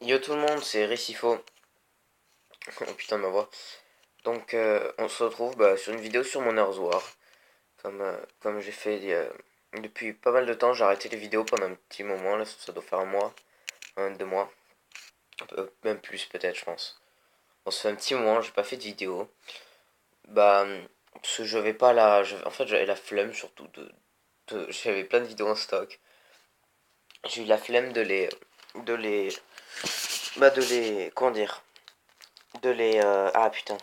Yo tout le monde, c'est Récifo. Oh putain de ma voix. Donc on se retrouve sur une vidéo sur mon Earth War. Comme j'ai fait depuis pas mal de temps, j'ai arrêté les vidéos pendant un petit moment, là ça doit faire un mois, 2 mois, même plus peut-être je pense. On se fait un petit moment, j'ai pas fait de vidéo. Bah parce que j'avais pas la. En fait j'avais la flemme surtout j'avais plein de vidéos en stock. J'ai eu la flemme de les. De les. Comment dire? De les. Ah putain.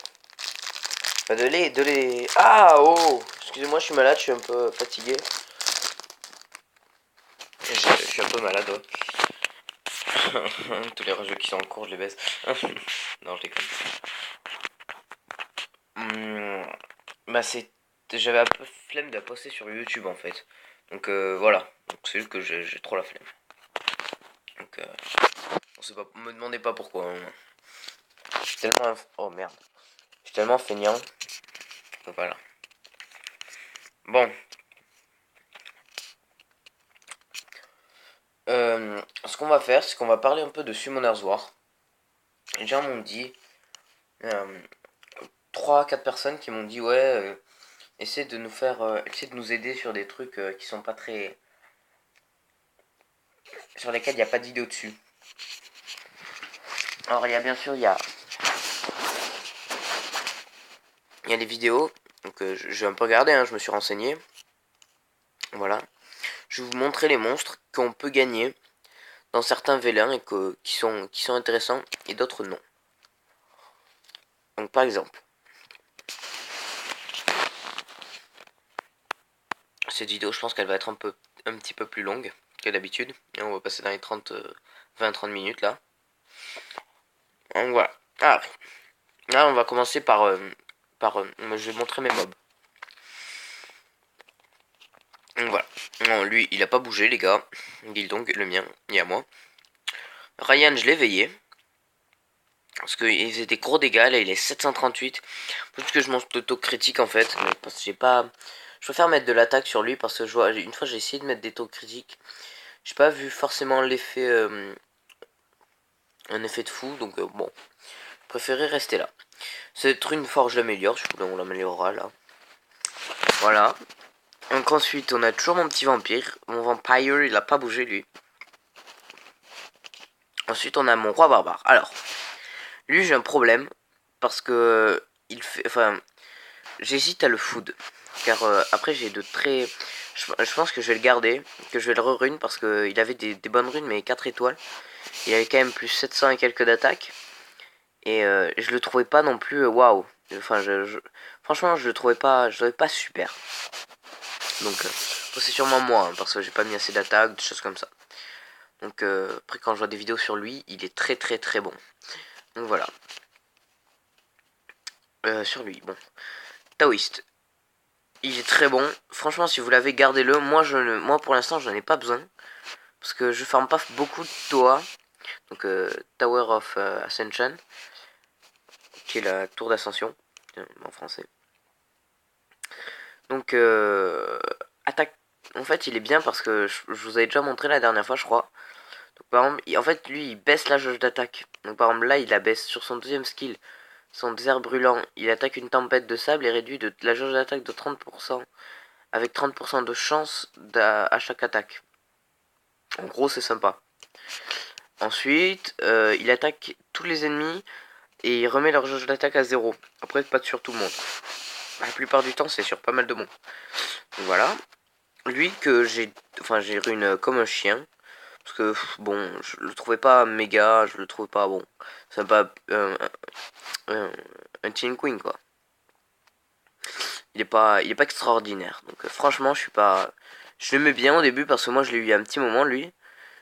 Ah oh excusez-moi, je suis malade, je suis un peu fatigué. Je suis un peu malade, ouais. Tous les rageux qui sont en cours, je les baisse. Non, je déconne. Hum, c'est. J'avais un peu flemme de la poster sur YouTube en fait. Donc voilà. Donc c'est juste que j'ai trop la flemme. Donc on sait pas. Me demandez pas pourquoi, hein. Je suis tellement. Oh merde. Je suis tellement feignant. Donc voilà. Bon. Ce qu'on va faire, c'est qu'on va parler un peu de Summoner's War. Les gens m'ont dit. euh, 3-4 personnes qui m'ont dit ouais, essaie de nous faire, essaie de nous aider sur des trucs qui sont pas très, sur lesquels il n'y a pas d'idée au-dessus. Alors il y a bien sûr, il y a les vidéos, donc j'ai un peu regardé, hein, je me suis renseigné, voilà. Je vais vous montrer les monstres qu'on peut gagner dans certains vélins et qui sont intéressants et d'autres non. Donc par exemple, cette vidéo, je pense qu'elle va être un petit peu plus longue que d'habitude. Et on va passer dans les 20-30 minutes là. Donc voilà. Ah, là, on va commencer je vais montrer mes mobs. Donc voilà. Non, lui, il a pas bougé, les gars. Donc le mien, et à moi. Ryan, je l'ai veillé. Parce qu'il faisait des gros dégâts, là, il est 738. Plus que je monte d'autocritique en fait. Mais parce que j'ai pas. Je préfère mettre de l'attaque sur lui parce que je vois. Une fois, j'ai essayé de mettre des taux critiques. J'ai pas vu forcément l'effet. Un effet de fou, donc bon. Je préférais rester là. Cette rune forge l'améliore, si vous voulez, on l'améliorera là. Voilà. Donc ensuite, on a toujours mon petit vampire. Mon vampire, il a pas bougé lui. Ensuite, on a mon roi barbare. Alors, lui, j'ai un problème parce que j'hésite à le food, car après j'ai de très, je pense que je vais le garder, que je vais le re-rune parce que il avait des bonnes runes mais 4 étoiles. Il avait quand même plus 700 et quelques d'attaque et je le trouvais pas non plus waouh. Enfin, franchement, je le trouvais pas super. Donc, c'est sûrement moi, hein, parce que j'ai pas mis assez d'attaque, des choses comme ça. Donc, après, quand je vois des vidéos sur lui, il est très très très bon. Donc voilà. Sur lui, bon. Taoïste. Il est très bon. Franchement, si vous l'avez, gardez-le. Moi, pour l'instant, je n'en ai pas besoin. Parce que je farme pas beaucoup de Toa. Donc, Tower of Ascension. Qui est la tour d'ascension. En français. Donc, attaque. En fait, il est bien parce que je vous avais déjà montré la dernière fois, je crois. Donc, par exemple, en fait, lui, il baisse la jauge d'attaque. Donc, par exemple, là, il la baisse sur son deuxième skill. Son désert brûlant, il attaque une tempête de sable et réduit la jauge d'attaque de 30%. Avec 30% de chance à chaque attaque. En gros, c'est sympa. Ensuite, il attaque tous les ennemis et il remet leur jauge d'attaque à 0. Après, pas sur tout le monde. La plupart du temps, c'est sur pas mal de monde. Donc voilà. Lui que j'ai rune comme un chien. Parce que, bon, je le trouvais pas méga, je le trouvais pas bon. C'est pas un Teen Queen, quoi. Il est pas extraordinaire. Donc, franchement, je suis pas. Je l'aimais bien au début parce que moi, je l'ai eu il y a un petit moment, lui.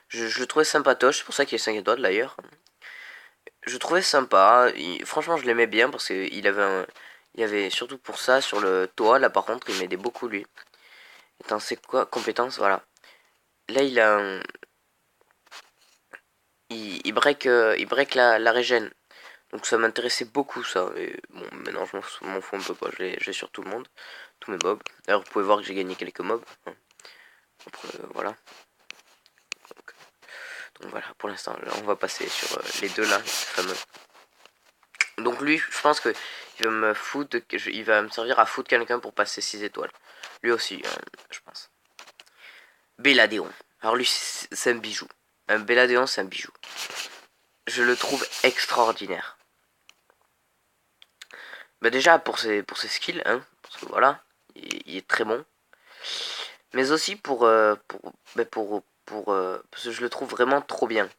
Je le trouvais sympatoche, c'est pour ça qu'il est 5 étoiles d'ailleurs. Je le trouvais sympa, franchement je l'aimais bien parce qu'il avait il y avait surtout pour ça sur le toit, là par contre il m'aidait beaucoup lui. Attends, c'est quoi compétence, voilà. Là il break la régène. Donc ça m'intéressait beaucoup ça. Et bon, maintenant je m'en fous un peu pas, j'ai sur tout le monde, tous mes mobs. D'ailleurs vous pouvez voir que j'ai gagné quelques mobs, hein. Après, voilà. Donc voilà, pour l'instant, on va passer sur les deux là, fameux. Donc lui, je pense que il va me foutre, il va me servir à foutre quelqu'un pour passer 6 étoiles. Lui aussi, je pense. Belladeon. Alors lui, c'est un bijou. Un Belladeon, c'est un bijou. Je le trouve extraordinaire. Bah déjà pour ses skills, hein, parce que voilà, il est très bon. Mais aussi parce que je le trouve vraiment trop bien.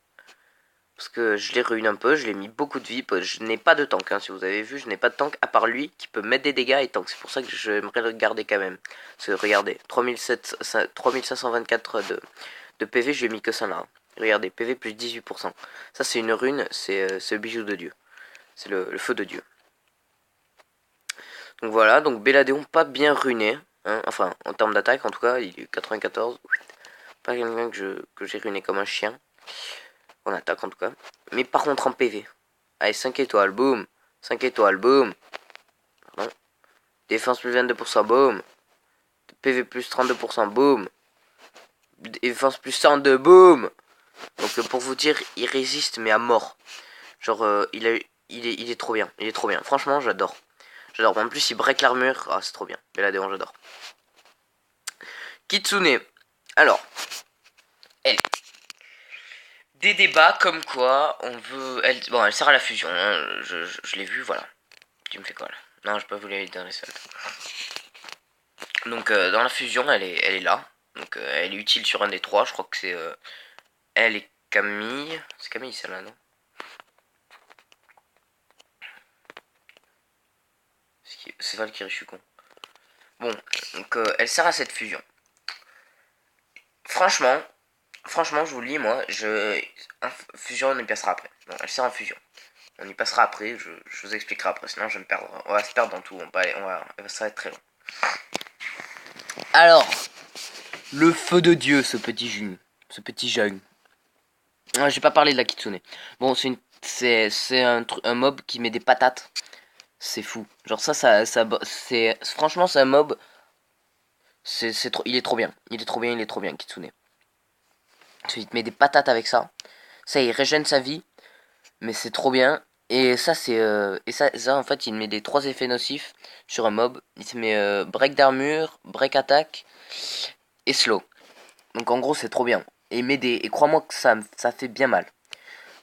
Parce que je l'ai ruiné un peu, je l'ai mis beaucoup de vie. Je n'ai pas de tank, hein, si vous avez vu, je n'ai pas de tank à part lui qui peut mettre des dégâts et tank. C'est pour ça que j'aimerais le garder quand même. Parce que regardez, 3524 de PV, je lui ai mis que ça là. Regardez, PV plus 18%. Ça c'est une rune, c'est le bijou de Dieu. C'est le feu de Dieu. Donc voilà, donc Belladeon pas bien ruiné. Hein, enfin, en termes d'attaque en tout cas, il est 94. Pas quelqu'un que j'ai ruiné comme un chien. En attaque en tout cas. Mais par contre en PV. Allez, 5 étoiles, boum. 5 étoiles, boum. Pardon. Défense plus 22%, boum. PV plus 32%, boum. Défense plus 102, boum. Donc pour vous dire, il résiste mais à mort. Genre, il est trop bien. Il est trop bien. Franchement, j'adore. J'adore. En plus, il break l'armure. Ah, c'est trop bien. Belladeon, j'adore. Kitsune. Alors, elle. Des débats comme quoi on veut. Bon, elle sert à la fusion. Hein. Je l'ai vu, voilà. Tu me fais quoi là? Non, je peux pas vous aller dans les salles. Donc, dans la fusion, elle est là. Donc, elle est utile sur un des trois. Je crois que c'est elle et Camille. C'est Camille celle-là, non? C'est Valkyrie, je suis con. Bon, donc elle sert à cette fusion. Franchement, je vous le dis, moi, fusion, on y passera après. Bon, elle sert à fusion. On y passera après, je vous expliquerai après, sinon je vais me perdre. On va se perdre dans tout, ça va être très long. Alors, le feu de Dieu, ce petit jeune. J'ai pas parlé de la Kitsune. Bon, c'est un mob qui met des patates. C'est fou. Genre c'est franchement c'est un mob. Il est trop bien. Il est trop bien Kitsune. Il te met des patates avec ça. Ça il régène sa vie, mais c'est trop bien. Et ça ça en fait il met des 3 effets nocifs sur un mob. Il te met break d'armure, break attaque et slow. Donc en gros c'est trop bien. Et crois-moi que ça fait bien mal.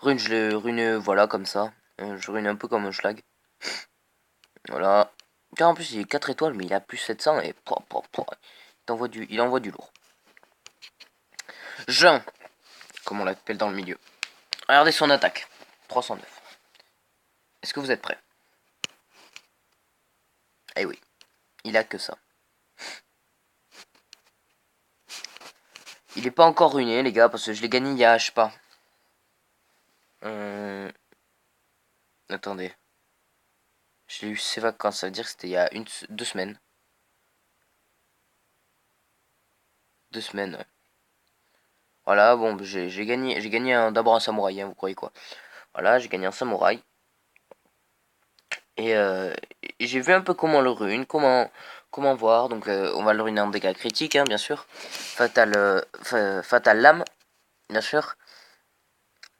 Je le rune voilà comme ça. Je rune un peu comme un schlag. Voilà. Car en plus il est 4 étoiles mais il a plus 700 et il envoie du lourd. Jean, comme on l'appelle dans le milieu. Regardez son attaque. 309. Est-ce que vous êtes prêts? Eh oui. Il a que ça. Il est pas encore ruiné les gars parce que je l'ai gagné il y a je sais pas. Attendez. Je l'ai eu ces vacances, ça veut dire que c'était il y a 2 semaines. 2 semaines, ouais. Voilà, bon, j'ai gagné d'abord un samouraï, hein, vous croyez quoi? Voilà, j'ai gagné un samouraï. Et j'ai vu un peu comment le rune, comment voir. Donc on va le ruiner en dégâts critiques, hein, bien sûr. Fatal lame, bien sûr.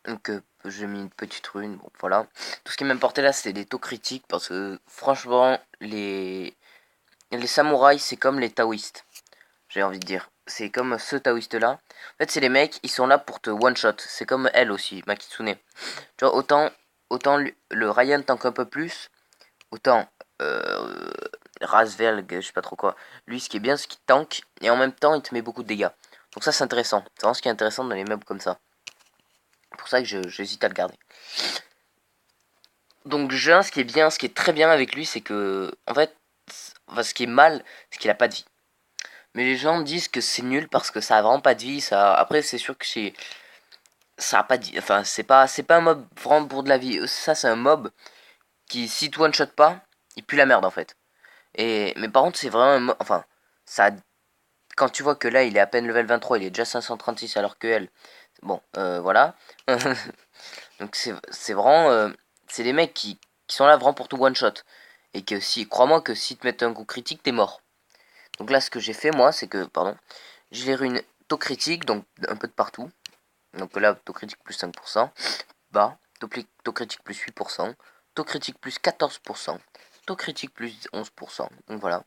Donc j'ai mis une petite rune, bon voilà. Tout ce qui m'importait là c'était les taux critiques parce que franchement les samouraïs c'est comme les taoïstes, j'ai envie de dire. C'est comme ce taoïste là. En fait c'est les mecs, ils sont là pour te one shot. C'est comme elle aussi, ma Kitsune. Tu vois, autant le Ryan tank un peu plus, autant Rasvelg, je sais pas trop quoi. Lui ce qui est bien c'est qu'il tank et en même temps il te met beaucoup de dégâts. Donc ça c'est intéressant. C'est vraiment ce qui est intéressant dans les meubles comme ça. C'est pour ça que j'hésite à le garder. Donc Jeun, ce qui est bien, ce qui est très bien avec lui, c'est que, en fait, ce qui est mal, c'est qu'il a pas de vie. Mais les gens disent que c'est nul parce que ça a vraiment pas de vie. Après, c'est sûr que ça a pas de vie. Enfin, c'est pas un mob vraiment pour de la vie. Ça, c'est un mob qui, si tu one shot pas, il pue la merde en fait. Mais par contre, c'est vraiment un mob, enfin, ça, quand tu vois que là, il est à peine level 23, il est déjà 536 alors que elle, bon, voilà. Donc c'est vraiment, c'est des mecs qui sont là vraiment pour tout one shot. Et que si, crois-moi que si te mettent un coup critique, t'es mort. Donc là, ce que j'ai fait moi, c'est que, pardon, je les ruine taux critique, donc un peu de partout. Donc là, taux critique plus 5%. Bas, taux critique plus 8%. Taux critique plus 14%. Taux critique plus 11%. Donc voilà.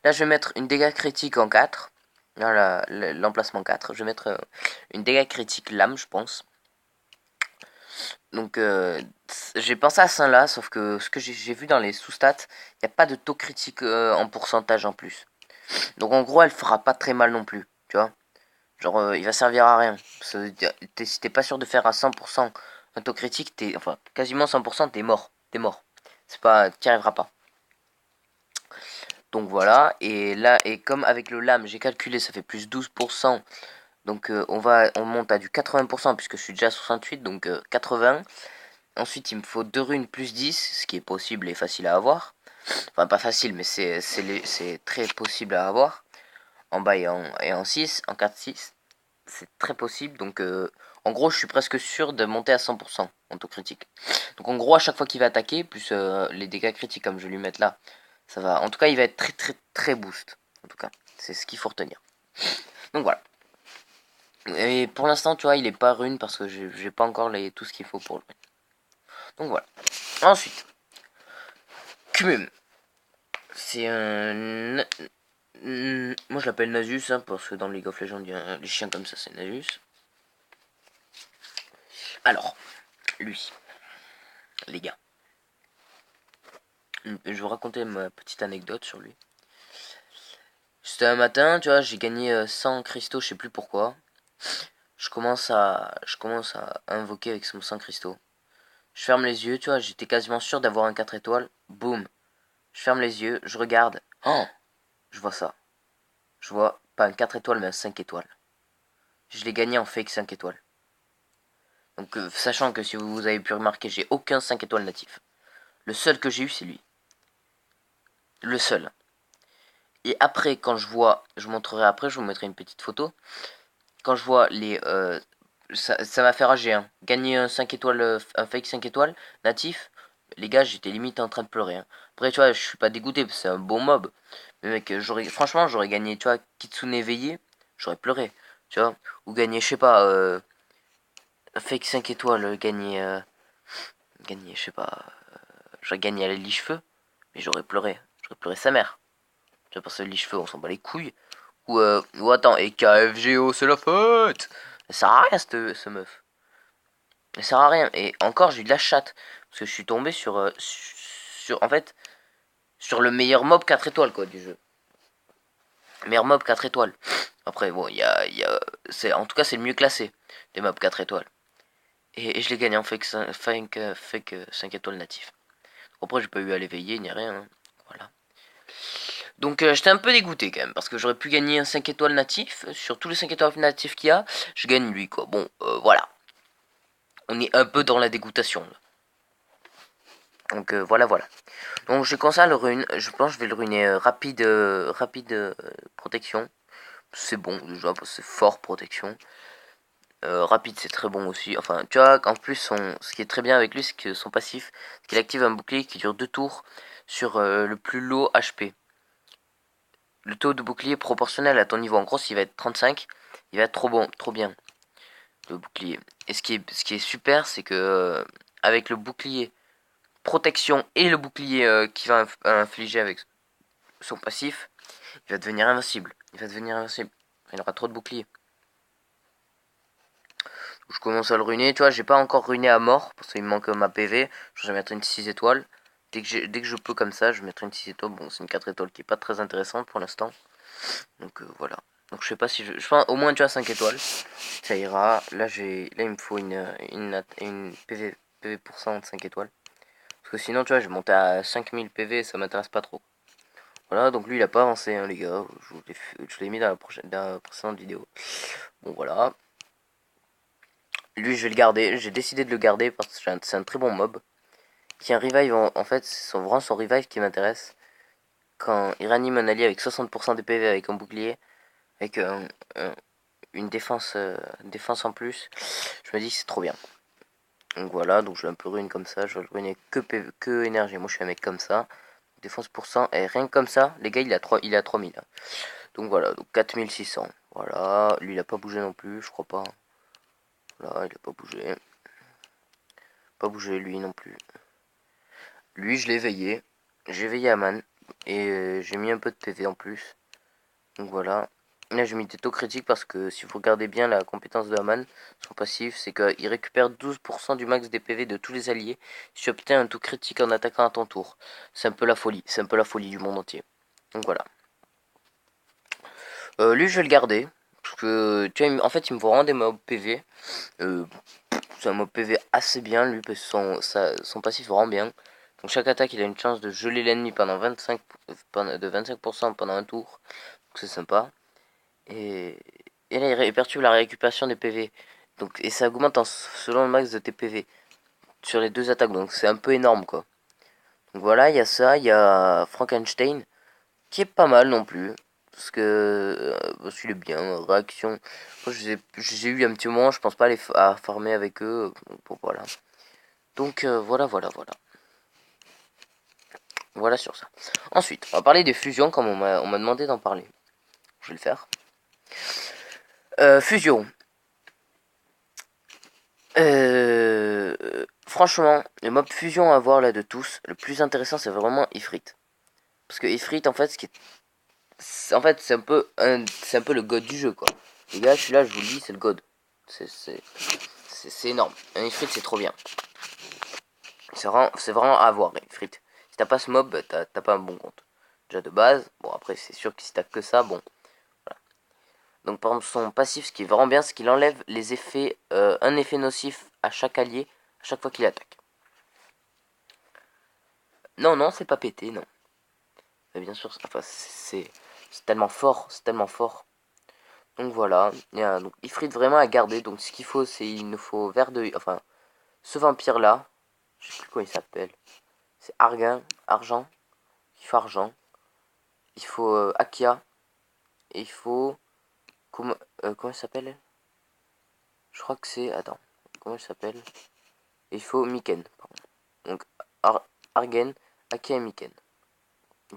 Là, je vais mettre une dégâts critique en 4. Là, l'emplacement 4. Je vais mettre une dégâts critique lame, je pense. Donc j'ai pensé à ça là, sauf que ce que j'ai vu dans les sous-stats, il n'y a pas de taux critique en pourcentage en plus. Donc en gros, elle fera pas très mal non plus, tu vois. Genre, il va servir à rien. Si t'es pas sûr de faire à 100% un taux critique, enfin, quasiment 100%, t'es mort. T'es mort. C'est pas, t'y arriveras pas. Donc voilà, et là, et comme avec le lame, j'ai calculé, ça fait plus 12%. Donc on monte à du 80% puisque je suis déjà à 68, donc 80. Ensuite, il me faut 2 runes plus 10, ce qui est possible et facile à avoir. Enfin, pas facile, mais c'est très possible à avoir. En bas et en 6, en 4-6. C'est très possible. Donc, en gros, je suis presque sûr de monter à 100% en taux critique. Donc, en gros, à chaque fois qu'il va attaquer, plus les dégâts critiques, comme je vais lui mettre là, ça va. En tout cas, il va être très, très, très boost. En tout cas, c'est ce qu'il faut retenir. Donc, voilà. Et pour l'instant, tu vois, il est pas rune parce que j'ai pas encore tout ce qu'il faut pour le rune. Donc, voilà. Ensuite, Kumum. C'est un. Moi je l'appelle Nasus hein, parce que dans League of Legends, les chiens comme ça c'est Nasus. Alors, lui, les gars. Je vais vous raconter ma petite anecdote sur lui. C'était un matin, tu vois, j'ai gagné 100 cristaux, je sais plus pourquoi. Je commence à invoquer avec mon 100 cristaux. Je ferme les yeux, tu vois, j'étais quasiment sûr d'avoir un 4 étoiles. Boum. Je ferme les yeux, je regarde. Oh, je vois ça. Je vois pas un 4 étoiles mais un 5 étoiles. Je l'ai gagné en fake 5 étoiles. Donc sachant que si vous avez pu remarquer, j'ai aucun 5 étoiles natif. Le seul que j'ai eu c'est lui. Le seul. Et après quand je vois, je vous montrerai après, je vous mettrai une petite photo. Quand je vois les ça m'a fait rager hein. Gagner un 5 étoiles un fake 5 étoiles natif, les gars, j'étais limite en train de pleurer hein. Après tu vois, je suis pas dégoûté parce que c'est un bon mob. Mais mec, franchement, j'aurais gagné, tu vois, Kitsune éveillé, j'aurais pleuré, tu vois, ou gagner je sais pas un fake 5 étoiles, gagner je sais pas, j'aurais gagné à la liche-feu, mais j'aurais pleuré sa mère. Tu vois, parce que les cheveux, on s'en bat les couilles. Ou attends, et KFGO, c'est la fête. Elle sert à rien, ce meuf. Elle sert à rien. Et encore, j'ai eu de la chatte. Parce que je suis tombé en fait, sur le meilleur mob 4 étoiles, quoi, du jeu. Meilleur mob 4 étoiles. Après, bon, en tout cas, c'est le mieux classé, des mobs 4 étoiles. Et je l'ai gagné en fake 5 étoiles natif. Après, j'ai pas eu à l'éveiller, ni rien. Hein. Voilà. Donc j'étais un peu dégoûté quand même, parce que j'aurais pu gagner un 5 étoiles natif. Sur tous les 5 étoiles natifs qu'il y a, je gagne lui quoi. Bon, voilà. On est un peu dans la dégoûtation. Là. Donc voilà, voilà. Donc j'ai commencé à le rune. Je pense que je vais le ruiner rapide protection. C'est bon déjà, parce que c'est fort protection. Rapide c'est très bon aussi. Enfin, tu vois, en plus, ce qui est très bien avec lui, c'est que son passif, c'est qu'il active un bouclier qui dure 2 tours sur le plus low HP. Le taux de bouclier proportionnel à ton niveau. En gros, s'il va être 35, il va être trop bon, trop bien, le bouclier. Et ce qui est super, c'est que avec le bouclier protection et le bouclier qui va infliger avec son passif, il va devenir invincible. Il va devenir invincible. Il aura trop de boucliers. Je commence à le ruiner, tu vois, j'ai pas encore ruiné à mort, parce qu'il me manque ma PV. Je vais mettre une 6 étoiles. Dès que je peux comme ça, je mettrai une 6 étoiles. Bon, c'est une 4 étoiles qui est pas très intéressante pour l'instant. Donc voilà. Donc je sais pas si je pense au moins tu as 5 étoiles. Ça ira. Là il me faut une PV pour cent de 5 étoiles. Parce que sinon tu vois je vais monter à 5000 PV, ça m'intéresse pas trop. Voilà, donc lui il a pas avancé hein, les gars. Je l'ai mis dans la précédente vidéo. Bon voilà. Lui je vais le garder. J'ai décidé de le garder parce que c'est un très bon mob. Qui est un revive en fait, c'est vraiment son revive qui m'intéresse. Quand il ranime un allié avec 60% de PV avec un bouclier, avec une défense en plus, je me dis que c'est trop bien. Donc voilà, donc je vais un peu rune comme ça, je vais le ruiner que énergie. Moi je suis un mec comme ça. Défense pour cent, et rien que comme ça, les gars il a 3000. Donc voilà, donc 4600. Voilà, lui il a pas bougé non plus, je crois pas. Là, il a pas bougé. Pas bougé lui non plus. Lui, je l'ai veillé. J'ai veillé Aman. Et j'ai mis un peu de PV en plus. Donc voilà. Là, j'ai mis des taux critiques parce que si vous regardez bien la compétence de Aman, son passif, c'est qu'il récupère 12% du max des PV de tous les alliés si tu obtiens un taux critique en attaquant à ton tour. C'est un peu la folie. C'est un peu la folie du monde entier. Donc voilà. Lui, je vais le garder. Parce que, tu vois, en fait, il me faut vraiment des mobs PV. Euh, c'est un mob PV assez bien, lui, parce que son passif est vraiment bien. Donc chaque attaque, il a une chance de geler l'ennemi pendant 25, de 25% pendant un tour. Donc c'est sympa. Et, et là, il perturbe la récupération des PV. Donc, et ça augmente selon le max de tes PV sur les deux attaques. Donc c'est un peu énorme, quoi. Donc voilà, il y a ça, il y a Frankenstein, qui est pas mal non plus. Parce que il est bien, réaction. Moi, je les ai eu un petit moment, je pense pas à farmer avec eux. Bon, voilà. Donc voilà, voilà, voilà. Voilà sur ça. Ensuite, on va parler des fusions comme on m'a demandé d'en parler. Je vais le faire. Fusion. Franchement, les mobs fusion à voir là de tous, le plus intéressant c'est vraiment Ifrit. Parce que Ifrit en fait, en fait c'est un peu le god du jeu quoi. Les gars, je suis là, je vous le dis, c'est le god. C'est énorme. Un Ifrit c'est trop bien. C'est vraiment à voir Ifrit. Si t'as pas ce mob, bah, t'as pas un bon compte. Déjà de base, bon après c'est sûr que si t'as que ça, bon. Donc par exemple son passif, ce qui est vraiment bien, c'est qu'il enlève les effets, un effet nocif à chaque allié, à chaque fois qu'il attaque. Non, non, c'est pas pété, non. Mais bien sûr, enfin, c'est tellement fort, c'est tellement fort. Donc voilà, donc Ifrit vraiment à garder. Donc ce qu'il faut, c'est il nous faut vert de, enfin, ce vampire là, je sais plus quoi il s'appelle. C'est argent. Il faut argent. Il faut Akia et il faut comment il s'appelle? Je crois que c'est attends, comment il s'appelle? Et il faut Miken. Pardon. Donc Argen, Akia et Miken.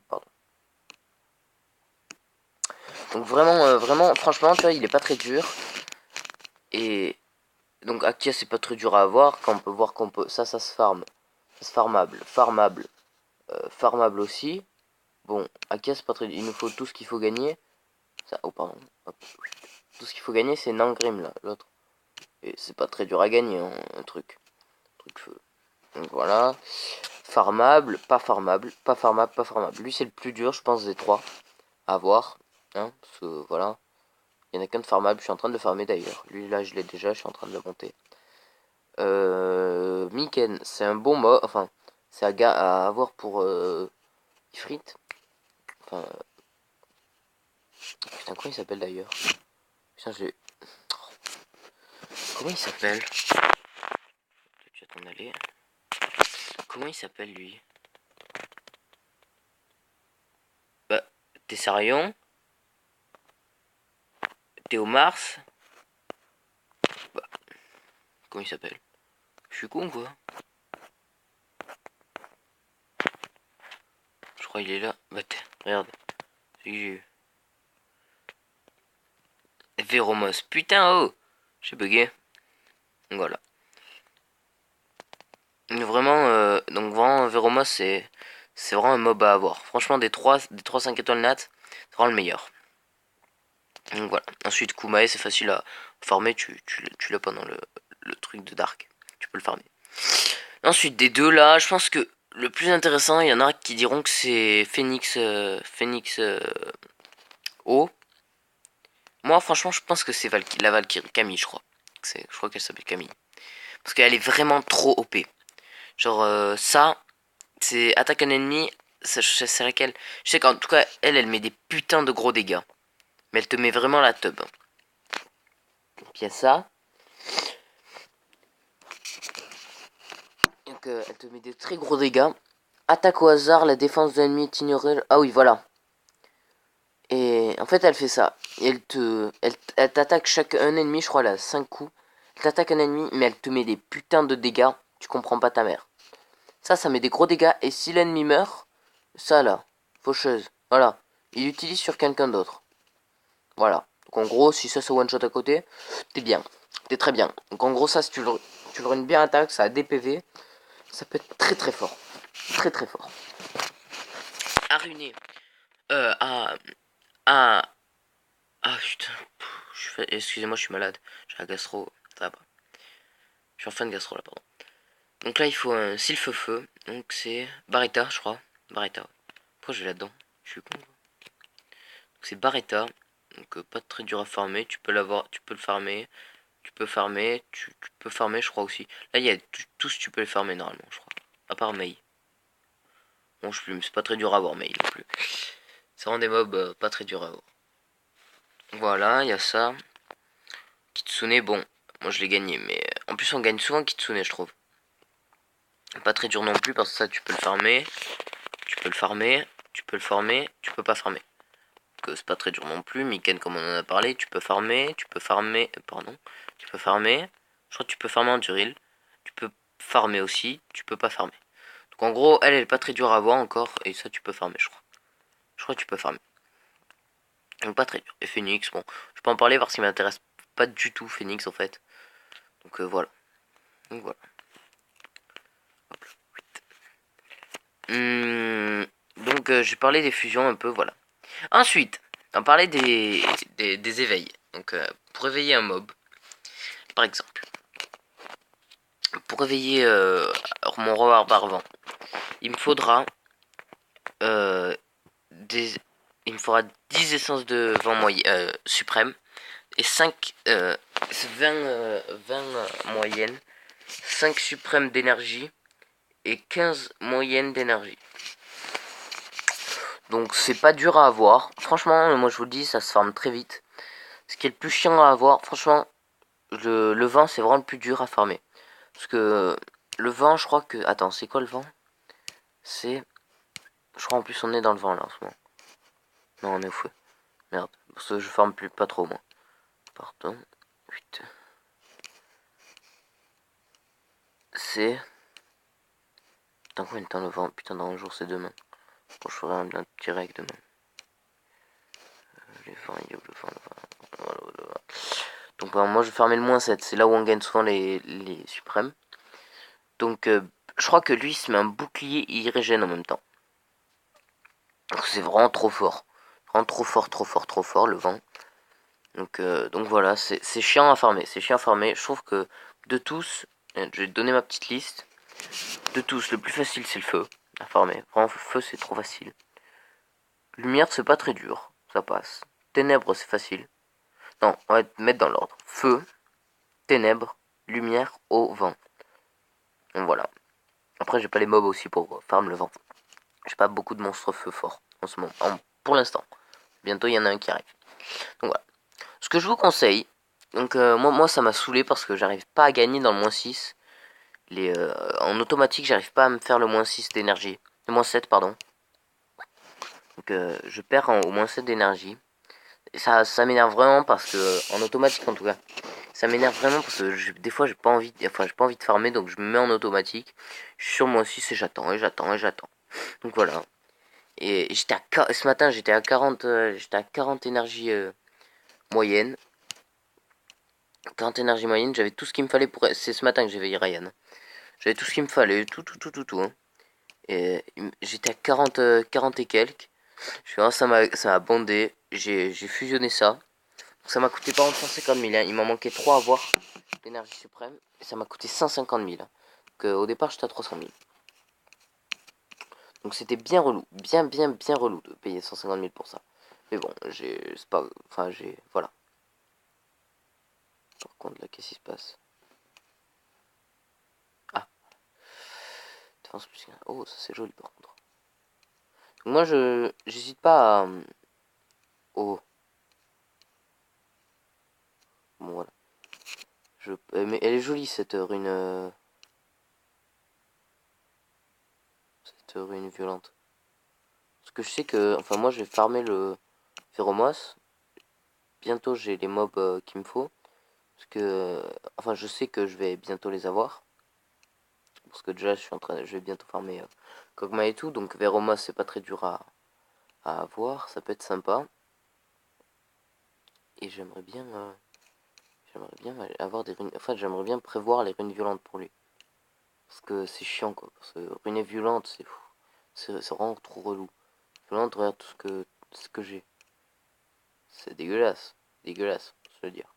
Pardon. Donc vraiment, vraiment, franchement, tu vois, il est pas très dur. Et donc Akia c'est pas très dur à avoir. Quand on peut voir qu'on peut. Ça se farm. Ça se farmable. Farmable aussi. Bon, Akia c'est pas très. Il nous faut tout ce qu'il faut gagner. Ça, oh pardon. Hop. Tout ce qu'il faut gagner c'est Nangrim là, l'autre. Et c'est pas très dur à gagner, hein, un truc. Truc feu. Donc voilà. Farmable, pas farmable, pas farmable, pas farmable. Lui c'est le plus dur, je pense, des trois à avoir. Hein, parce que voilà. Il y en a qu'un de farmable, je suis en train de le farmer d'ailleurs. Lui là je l'ai déjà, je suis en train de le monter. Miken, c'est un bon mot, enfin, c'est à avoir pour Ifrit. Enfin, putain, comment il s'appelle d'ailleurs? Putain, j'ai. Comment il s'appelle? Tu vas t'en aller. Comment il s'appelle lui? Bah, Tessarion, Théomars. Bah, comment il s'appelle? Je suis con quoi? Je crois qu'il est là. Bah, regarde. C'est que j'ai eu. Véromos. Putain, oh! J'ai bugué. Donc voilà. Donc vraiment, Véromos, c'est vraiment un mob à avoir. Franchement, des 3 5 étoiles nat, c'est vraiment le meilleur. Donc voilà. Ensuite, Kumae, c'est facile à farmer. Tu l'as pendant le truc de Dark. Tu peux le farmer. Ensuite, des deux là, je pense que le plus intéressant, il y en a qui diront que c'est Phoenix O. Moi, franchement, je pense que c'est la Valkyrie. Camille, je crois. Je crois qu'elle s'appelle Camille. Parce qu'elle est vraiment trop OP. Genre, ça, c'est attaque un ennemi. C'est laquelle? Je sais qu'en tout cas, elle met des putains de gros dégâts. Mais elle te met vraiment la tub. Donc, il y a ça. Donc, elle te met des très gros dégâts. Attaque au hasard, la défense de l'ennemi est ignorée. Ah oui, voilà. Et en fait, elle fait ça. Et elle t'attaque un ennemi, je crois, là, 5 coups. Elle t'attaque un ennemi, mais elle te met des putains de dégâts. Tu comprends pas ta mère. Ça met des gros dégâts. Et si l'ennemi meurt, ça là, faucheuse. Voilà. Il l'utilise sur quelqu'un d'autre. Voilà. Donc en gros, si ça se one shot à côté, t'es bien. T'es très bien. Donc en gros ça, si tu le runes bien attaque, ça a des PV, ça peut être très très fort. Très très fort. À ruiner. À... À... Ah putain. Excusez-moi, je suis malade. J'ai un gastro. Ça va pas. Je suis en fin de gastro là, pardon. Donc là, il faut un Sylphe-Feu. Donc c'est Barretta, je crois. Barretta. Pourquoi j'ai là-dedans? Je suis con. Donc c'est Barretta. Donc pas très dur à farmer. Tu peux l'avoir, tu peux le farmer. Tu peux farmer, je crois aussi. Là, il y a tous, tu peux les farmer normalement, je crois. À part Mei. Bon, je sais plus, mais c'est pas très dur à avoir, Mei non plus. C'est vraiment des mobs pas très durs à avoir. Voilà, il y a ça. Kitsune, bon, moi je l'ai gagné, mais en plus on gagne souvent Kitsune, je trouve. Pas très dur non plus, parce que ça, tu peux le farmer. Tu peux le farmer. Tu peux le farmer. Tu peux pas farmer. Donc c'est pas très dur non plus. Miken, comme on en a parlé, tu peux farmer. Tu peux farmer. Pardon. Tu peux farmer. Je crois que tu peux farmer en Duril. Tu peux farmer aussi. Tu peux pas farmer. Donc en gros, elle est pas très dure à avoir encore. Et ça, tu peux farmer, je crois. Je crois que tu peux farmer. Donc pas très dur. Et Phoenix, bon, je peux en parler parce qu'il m'intéresse pas du tout, Phoenix, en fait. Donc voilà. Donc voilà. Hop là. J'ai parlé des fusions un peu, voilà. Ensuite, on parlait des éveils. Donc pour éveiller un mob, par exemple. Pour éveiller mon roi barbant, il me faudra euh, des, il me faudra 10 essences de vent moyen, suprême et 5 20 moyennes, 5 suprêmes d'énergie et 15 moyennes d'énergie. Donc c'est pas dur à avoir. Franchement, moi je vous le dis, ça se farme très vite. Ce qui est le plus chiant à avoir, franchement, le vent c'est vraiment le plus dur à farmer. Parce que le vent, je crois que... Attends, c'est quoi le vent? C'est... Je crois en plus on est dans le vent là en ce moment. Non, on est au feu. Merde, parce que je farme plus pas trop moi. Pardon. Putain. C'est... Putain, combien de temps le vent? Putain, dans un jour c'est demain. Bon, je ferai un direct demain. Les vents, il y a le vent, le vent. Voilà. Donc moi je vais farmer le -7. C'est là où on gagne souvent les suprêmes. Donc je crois que lui il se met un bouclier et il régène en même temps. Donc c'est vraiment trop fort. Vraiment trop fort le vent. Donc voilà, c'est chiant à farmer. C'est chiant à farmer. Je trouve que de tous, je vais te donner ma petite liste. De tous, le plus facile c'est le feu à farmer. Vraiment, feu c'est trop facile. Lumière c'est pas très dur, ça passe. Ténèbres c'est facile. Non, on va te mettre dans l'ordre. Feu, ténèbres, lumière, eau, vent. Donc voilà. Après j'ai pas les mobs aussi pour farm le vent. J'ai pas beaucoup de monstres feu forts en ce moment. Pour l'instant. Bientôt il y en a un qui arrive. Donc voilà. Ce que je vous conseille, donc moi ça m'a saoulé parce que j'arrive pas à gagner dans le -6. En automatique j'arrive pas à me faire le -6 d'énergie. Le -7 pardon. Donc je perds au -7 d'énergie. Et ça m'énerve vraiment parce que, en automatique en tout cas, ça m'énerve vraiment parce que des fois j'ai pas envie de farmer donc je me mets en automatique. Je suis sur -6 et j'attends. Donc voilà. Et ce matin j'étais à 40 énergie moyenne. 40 énergie moyenne, j'avais tout ce qu'il me fallait pour... C'est ce matin que j'ai veillé Ryan. J'avais tout ce qu'il me fallait, tout. Hein. Et j'étais à 40 et quelques. Ça m'a bondé. J'ai fusionné ça. Ça m'a coûté pas 150 000. Hein. Il m'en manquait 3 à avoir l'énergie suprême. Et ça m'a coûté 150 000. Hein. Donc au départ, j'étais à 300 000. Donc c'était bien relou. Bien relou de payer 150 000 pour ça. Mais bon, c'est pas... Enfin, voilà. Par contre, là, qu'est-ce qui se passe? Ah, défense plus 15. Oh, ça c'est joli par contre. Donc, moi, j'hésite pas à... Oh. Bon, voilà. Mais elle est jolie cette rune... Cette rune violente. Parce que je sais que... Enfin, moi, je vais farmer le Feromos. Bientôt, j'ai les mobs qu'il me faut. Parce que... Enfin, je sais que je vais bientôt les avoir. Parce que déjà, je vais bientôt farmer Kog'Maw et tout. Donc, Veromos, c'est pas très dur à avoir. Ça peut être sympa. Et j'aimerais bien J'aimerais bien avoir des runes... Enfin, j'aimerais bien prévoir les runes violentes pour lui. Parce que c'est chiant, quoi. Parce que runes violentes, c'est fou. C'est vraiment trop relou. Violente, regarde tout ce que j'ai. C'est dégueulasse. Dégueulasse, je veux dire.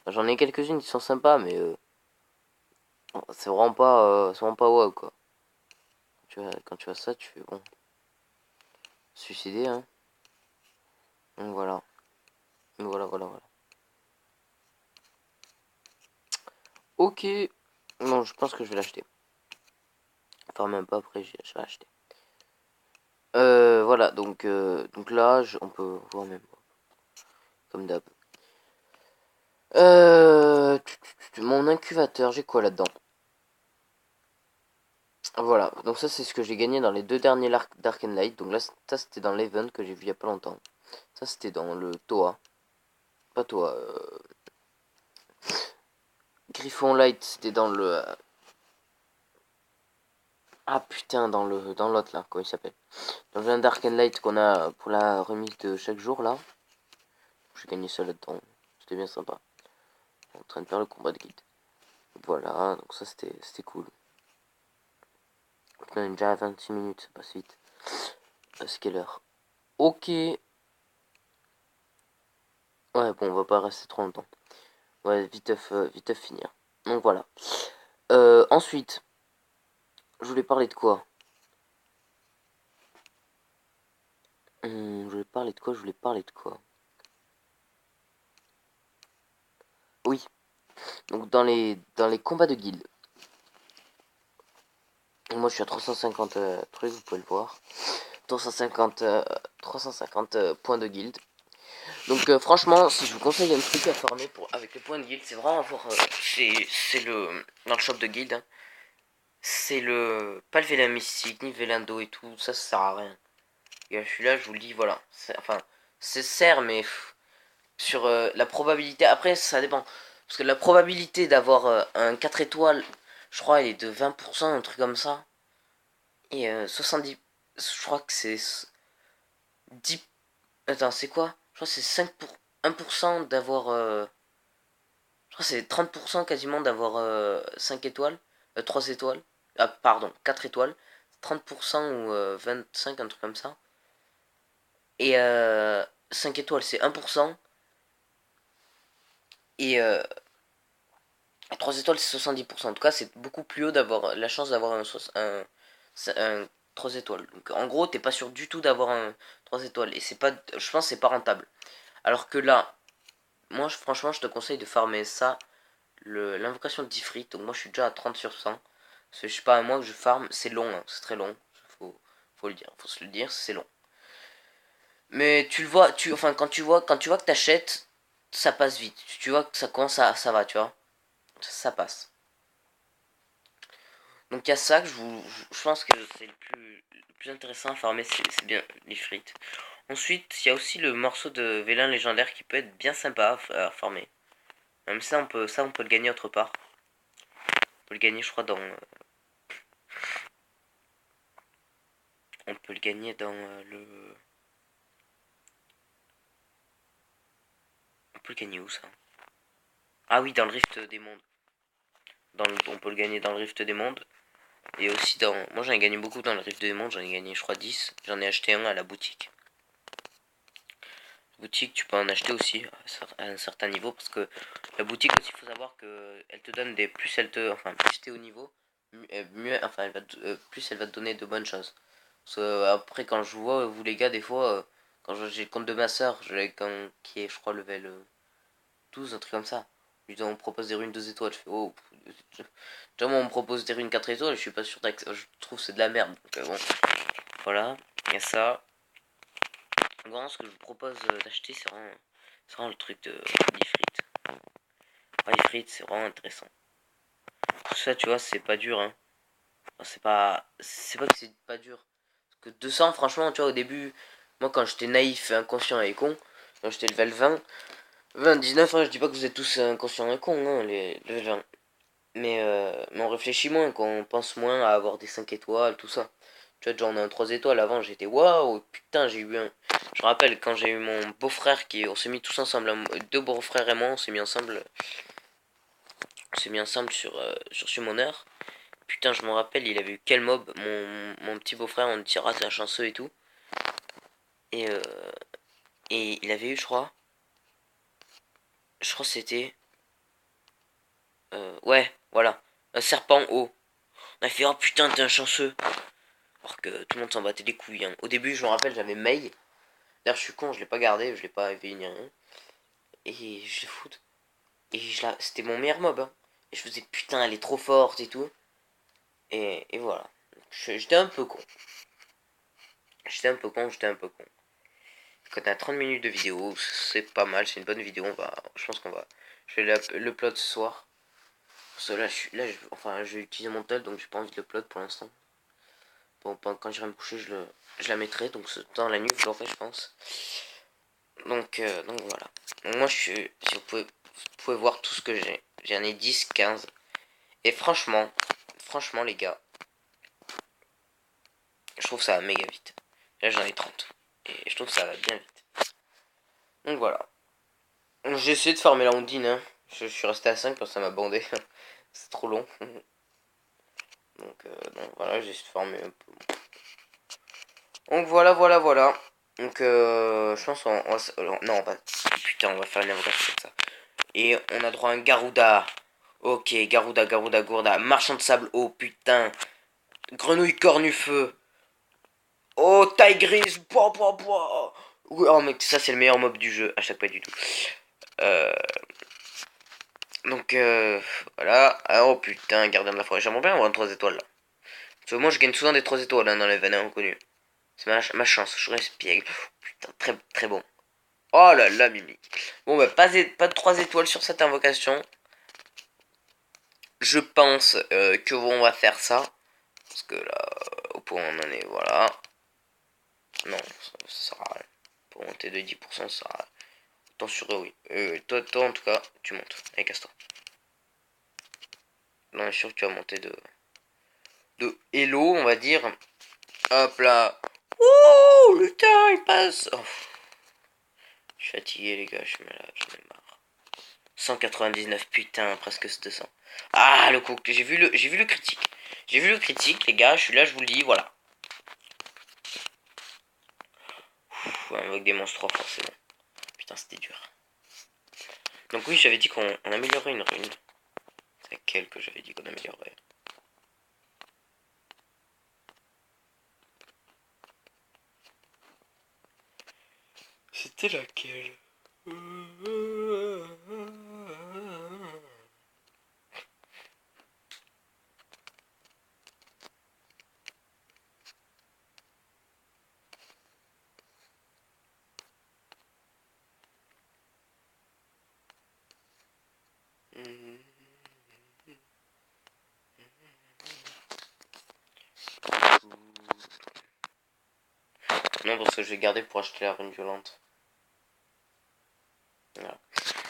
J'en ai quelques-unes qui sont sympas, mais c'est vraiment pas wow, quoi. Quand tu vois ça, tu fais bon. Suicider, hein. Donc voilà. Voilà. Ok. Non, je pense que je vais l'acheter. Enfin, même pas après, je vais l'acheter. Voilà, donc là, on peut voir même. Comme d'hab. Mon incubateur, j'ai quoi là-dedans? Voilà, donc ça c'est ce que j'ai gagné dans les deux derniers Dark and Light. Donc là, ça c'était dans l'event que j'ai vu il y a pas longtemps. Ça c'était dans le Toa. Pas Toa. Griffon Light, c'était dans le... Ah putain, dans l'autre là, comment il s'appelle? Dans un Dark and Light qu'on a pour la remise de chaque jour là. J'ai gagné ça là-dedans. C'était bien sympa. En train de faire le combat de guide. Voilà, donc ça c'était cool. On est déjà à 26 minutes, ça passe vite. C'est quelle heure? Ok. Ouais, bon, on va pas rester trop longtemps. Ouais, vite finir. Donc voilà. Ensuite, je voulais parler de quoi? Je voulais parler de quoi? Oui, donc dans les combats de guilde. Moi je suis à 350 trucs, vous pouvez le voir. 350, 350 points de guilde. Donc franchement, si je vous conseille un truc à farmer avec les points de guild, c'est vraiment avoir... c'est le... Dans le shop de guild, hein, c'est le... Pas le Vélin Mystique, ni Vélando et tout, ça sert à rien. Et celui-là, je vous le dis, voilà. Enfin, c'est sert, mais sur la probabilité... Après, ça dépend. Parce que la probabilité d'avoir un 4 étoiles, je crois, elle est de 20%, un truc comme ça. Et 70... Je crois que c'est 10... Attends, c'est quoi? Je crois que c'est 1% d'avoir... Je crois que c'est 30% quasiment d'avoir 5 étoiles. 3 étoiles. Ah, pardon, 4 étoiles. 30% ou 25, un truc comme ça. Et 5 étoiles, c'est 1%. Et 3 étoiles, c'est 70%. En tout cas, c'est beaucoup plus haut d'avoir la chance d'avoir un 3 étoiles. Donc, en gros, t'es pas sûr du tout d'avoir un 3 étoiles. Et c'est pas, je pense que c'est pas rentable. Alors que là, moi, franchement, je te conseille de farmer ça. L'invocation d'Ifrit. Donc, moi, je suis déjà à 30 sur 100. Parce que je sais pas, moi que je farm, c'est long. Hein, c'est très long. Faut le dire. Faut se le dire, c'est long. Mais tu le vois, enfin, quand tu vois que t'achètes, ça passe vite. Tu vois que ça commence ça va, tu vois. Ça passe. Donc il y a ça que je pense que c'est le plus intéressant à farmer, c'est bien les frites. Ensuite, il y a aussi le morceau de vélin légendaire qui peut être bien sympa à farmer. Même ça on peut le gagner autre part. On peut le gagner, je crois, on peut le gagner dans le... On peut le gagner où ça? Ah oui, dans le Rift des Mondes. On peut le gagner dans le Rift des Mondes. Et aussi dans... Moi j'en ai gagné beaucoup dans le Rift des Mondes, j'en ai gagné je crois 10. J'en ai acheté un à la boutique. Boutique, tu peux en acheter aussi à un certain niveau parce que la boutique aussi, il faut savoir que elle te donne des plus elle te enfin plus t'es au niveau mieux enfin plus elle va te donner de bonnes choses. Parce que, après quand je vois vous les gars des fois quand j'ai le compte de ma soeur, qui est je crois level 12 un truc comme ça. On me propose des runes 2 étoiles, je fais oh déjà moi on me propose des runes 4 étoiles, je suis pas sûr je trouve que c'est de la merde. Donc bon, voilà, il y a ça. Vraiment, ce que je vous propose d'acheter, c'est vraiment le truc de l'ifrit. L'ifrit, c'est vraiment intéressant. Tout ça, tu vois, c'est pas dur, hein. Enfin, c'est pas que c'est pas dur. Parce que 200, franchement, tu vois, au début, moi, quand j'étais naïf, inconscient et con, quand j'étais level 20, 19, hein, je dis pas que vous êtes tous inconscients et cons, hein, les level 20. Mais on réfléchit moins, qu'on pense moins à avoir des 5 étoiles, tout ça. Tu vois, déjà on a un 3 étoiles. Avant j'étais waouh, putain, j'ai eu un. Je me rappelle quand j'ai eu mon beau-frère on s'est mis tous ensemble, hein, deux beaux-frères et moi, on s'est mis ensemble. On s'est mis ensemble sur Summoner. Putain, je me rappelle, il avait eu quel mob, mon petit beau-frère, on dit ah t'es un chanceux et tout. Et, euh, et il avait eu, je crois que c'était, ouais, voilà, un serpent haut. On a fait oh putain t'es un chanceux. Alors que tout le monde s'en battait les couilles, hein. Au début, je me rappelle, j'avais Mei. D'ailleurs, je suis con, je l'ai pas gardé, je l'ai pas éveillé ni rien. Et je l'ai foutu. Et c'était mon meilleur mob, hein. Et je faisais putain, elle est trop forte et tout. Et voilà. J'étais un peu con. J'étais un peu con. Quand t'as 30 minutes de vidéo, c'est pas mal, c'est une bonne vidéo. Je pense qu'on va. Je vais le upload ce soir. Parce que enfin, je vais utiliser mon tel, donc j'ai pas envie de l'upload pour l'instant. Bon, quand j'irai me coucher, je la mettrai. Donc dans la nuit, je l'aurai, je pense. Donc voilà. Donc moi, si vous pouvez voir tout ce que j'ai. J'en ai 10, 15. Et franchement, les gars, je trouve ça va méga vite. Là, j'en ai 30. Et je trouve ça va bien vite. Donc voilà. J'ai essayé de farmer la Ondine, hein. Je suis resté à 5 parce que ça m'a bandé. C'est trop long. Donc voilà, j'ai essayé de farmer un peu. Donc voilà. Donc je pense non, on va... Putain, on va faire une invocation comme ça. Et on a droit à un Garuda. Ok, Garuda, Gourda. Marchand de sable, oh putain. Grenouille cornufeu. Oh, taille grise. Boah. Oui, oh mec, ça c'est le meilleur mob du jeu. À chaque pas du tout. Euh, donc voilà. Ah, oh putain, gardien de la forêt. J'aimerais bien avoir un 3 étoiles là. Parce que moi je gagne souvent des 3 étoiles hein, dans les venin inconnus. C'est ma chance, je respire. Putain, très très bon. Oh là là, Mimi. Bon bah pas de 3 étoiles sur cette invocation. Je pense que on va faire ça. Parce que là, au point où on en est, voilà. Non, ça sert à rien. Pour monter de 10%, ça sert à rien. Autant sur eux, oui. Toi, en tout cas, tu montes. Allez, casse-toi. Non, je suis sûr que tu vas monter de hello, on va dire. Hop là. Ouh, le temps, il passe. Oh, je suis fatigué, les gars, je suis malade, j'en ai marre. 199, putain, presque 200. Ah, le coup, j'ai vu le critique. J'ai vu le critique, les gars, je suis là, je vous le dis, voilà. Avec des monstres trop forts, c'est bon. Putain, c'était dur. Donc oui, j'avais dit qu'on améliorait une rune. C'est laquelle que j'avais dit qu'on améliorait? C'était laquelle? Non, parce que je vais garder pour acheter la rune violente. Voilà.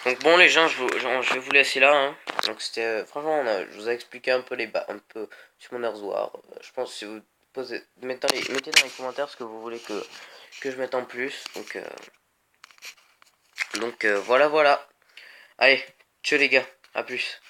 Donc bon les gens, je vais vous laisser là. Hein. Donc c'était franchement, je vous ai expliqué un peu un peu sur mon War. Je pense que si vous mettez dans les commentaires ce que vous voulez que je mette en plus. Donc voilà. Allez, ciao les gars, à plus.